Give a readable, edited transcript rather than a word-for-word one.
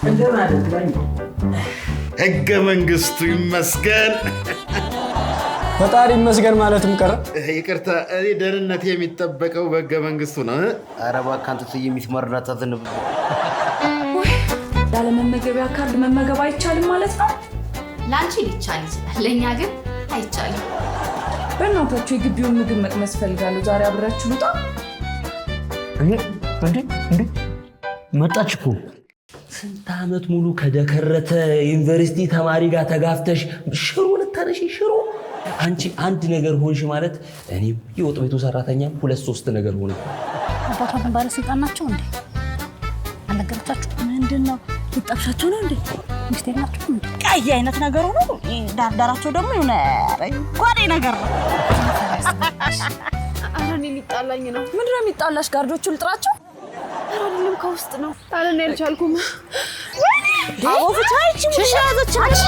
እንደማለት ላይ ህገ መንግስቱ ይመስገን ፈጣሪ ይመስገን ማለትም ቀረ። ይቅርታ እኔ ደህንነት የሚጠበቀው በህገ መንግስቱ ነው። ኧረ እባክህ አንተ ሰው የሚስመርዳት አዘንብ። ያለ መመገቢያ ካርድ መመገብ አይቻልም ማለት ነው? ላንቺ ሊቻል ይችላል፣ ለኛ ግን አይቻልም። በእናታችሁ የግቢውን ምግብ መቅመስ ፈልጋለሁ። ዛሬ አብራችሁ ልውጣ። እንዴ መጣች እኮ። ስንት ዓመት ሙሉ ከደከረተ ዩኒቨርሲቲ ተማሪ ጋር ተጋፍተሽ ሽሮ ልታነሺ ሽሮ። አንቺ አንድ ነገር ሆንሽ ማለት እኔም የወጥ ቤቱ ሰራተኛም ሁለት ሶስት ነገር ሆነ። አባቷን ባለስልጣን ናቸው እንዴ? አልነገረቻችሁ? ምንድነው ልጣብሻቸው ነው እንዴ? ሚስቴ ናቸው እንዴ? ቀይ አይነት ነገር ሆኖ ዳርዳራቸው ደግሞ የሆነ ጓዴ ነገር ነው። ኧረ እኔ ሊጣላኝ ነው። ምንድን ነው የሚጣላሽ? ጋርዶቹ ልጥራቸው? ኧረ አይደለም ከውስጥ ነው። ኧረ እኔ አልቻልኩም። አቦ ፍቻ ይቺ ሙሽ ያዘቻች